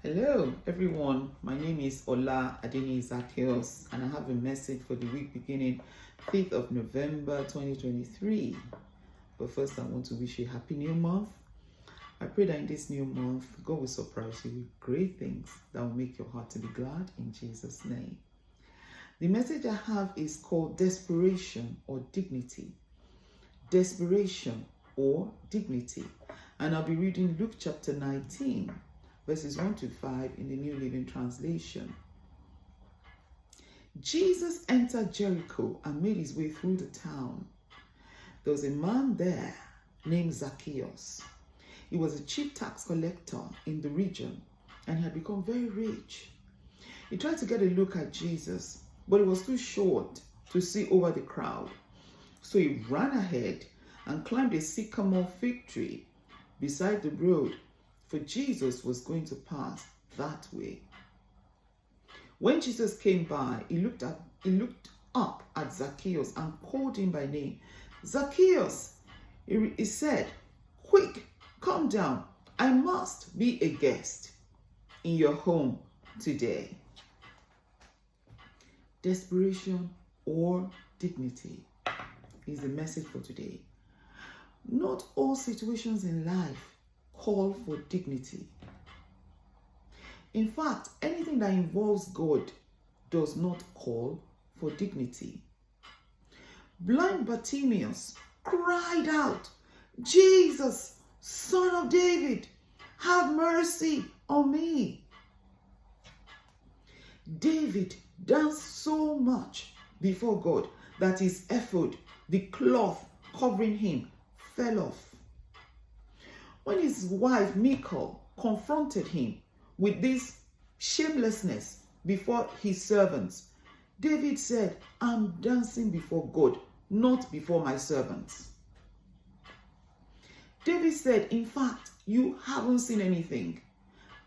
Hello everyone, my name is Ola Adeni Zacchaeus and I have a message for the week beginning 5th of November 2023. But first I want to wish you a happy new month. I pray that in this new month, God will surprise you with great things that will make your heart to be glad in Jesus' name. The message I have is called Desperation or Dignity. Desperation or Dignity. And I'll be reading Luke chapter 19. Verses 1 to 5 in the New Living Translation. Jesus entered Jericho and made his way through the town. There was a man there named Zacchaeus. He was a chief tax collector in the region and he had become very rich. He tried to get a look at Jesus, but it was too short to see over the crowd. So he ran ahead and climbed a sycamore fig tree beside the road, for Jesus was going to pass that way. When Jesus came by, he looked up at Zacchaeus and called him by name. Zacchaeus, he said, "Quick, come down. I must be a guest in your home today." Desperation or dignity is the message for today. Not all situations in life call for dignity. In fact, anything that involves God does not call for dignity. Blind Bartimaeus cried out, "Jesus, Son of David, have mercy on me." David danced so much before God that his ephod, the cloth covering him, fell off. When his wife Michal confronted him with this shamelessness before his servants, David said, "I'm dancing before God, not before my servants." David said, "In fact, you haven't seen anything.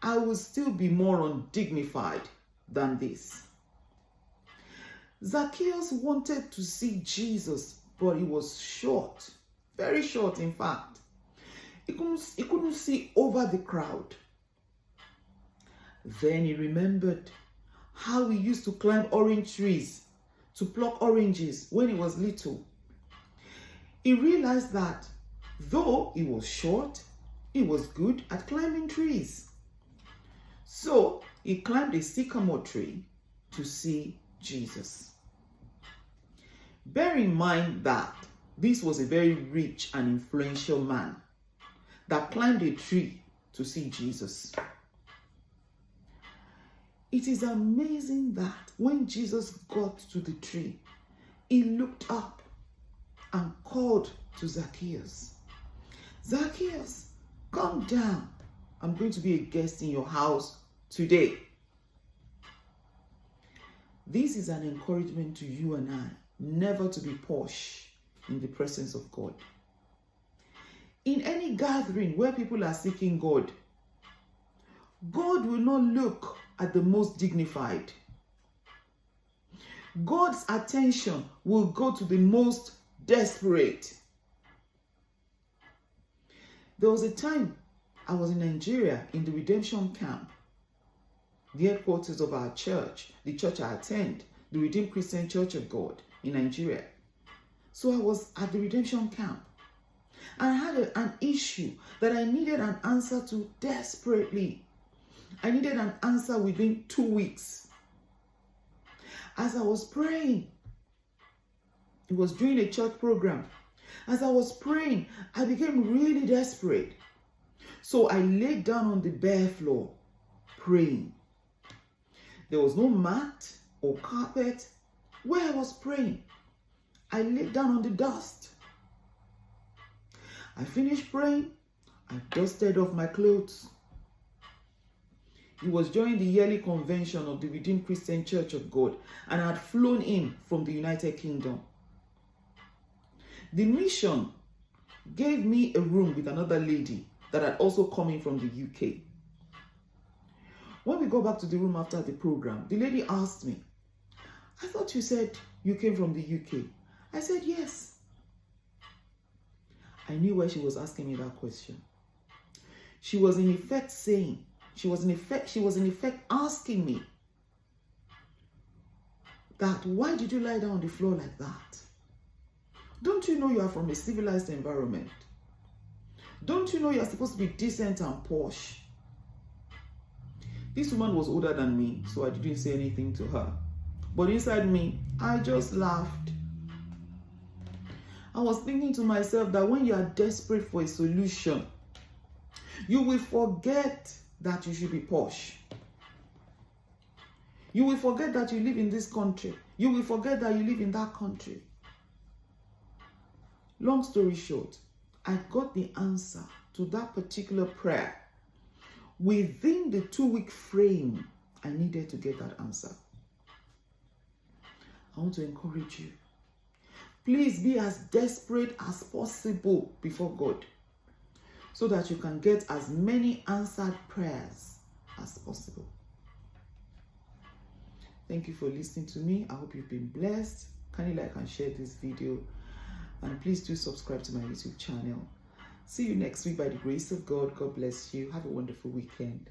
I will still be more undignified than this." Zacchaeus wanted to see Jesus, but he was short, very short in fact. He couldn't see over the crowd. Then he remembered how he used to climb orange trees to pluck oranges when he was little. He realized that though he was short, he was good at climbing trees. So he climbed a sycamore tree to see Jesus. Bear in mind that this was a very rich and influential man that climbed a tree to see Jesus. It is amazing that when Jesus got to the tree, he looked up and called to Zacchaeus. "Zacchaeus, come down. I'm going to be a guest in your house today." This is an encouragement to you and I, never to be posh in the presence of God. In any gathering where people are seeking God, God will not look at the most dignified. God's attention will go to the most desperate. There was a time I was in Nigeria in the redemption camp, the headquarters of our church, the church I attend, the Redeemed Christian Church of God in Nigeria. So I was at the redemption camp. I had an issue that I needed an answer to desperately. I needed an answer within 2 weeks. As I was praying, it was during a church program. As I was praying, I became really desperate. So I laid down on the bare floor, praying. There was no mat or carpet where I was praying. I laid down on the dust. I finished praying. I dusted off my clothes. It was during the yearly convention of the Redeemed Christian Church of God, and I had flown in from the United Kingdom. The mission gave me a room with another lady that had also come in from the UK. When we got back to the room after the program, the lady asked me, "I thought you said you came from the UK." I said, "Yes." I knew why she was asking me that question. She was in effect saying She was in effect asking me that, why did you lie down on the floor like that? Don't you know you are from a civilized environment? Don't you know you are supposed to be decent and posh? This woman was older than me, so I didn't say anything to her. But inside me, I just laughed. I was thinking to myself that when you are desperate for a solution, you will forget that you should be posh. You will forget that you live in this country. You will forget that you live in that country. Long story short, I got the answer to that particular prayer within the 2-week frame I needed to get that answer. I want to encourage you. Please be as desperate as possible before God so that you can get as many answered prayers as possible. Thank you for listening to me. I hope you've been blessed. Can you like and share this video? And please do subscribe to my YouTube channel. See you next week by the grace of God. God bless you. Have a wonderful weekend.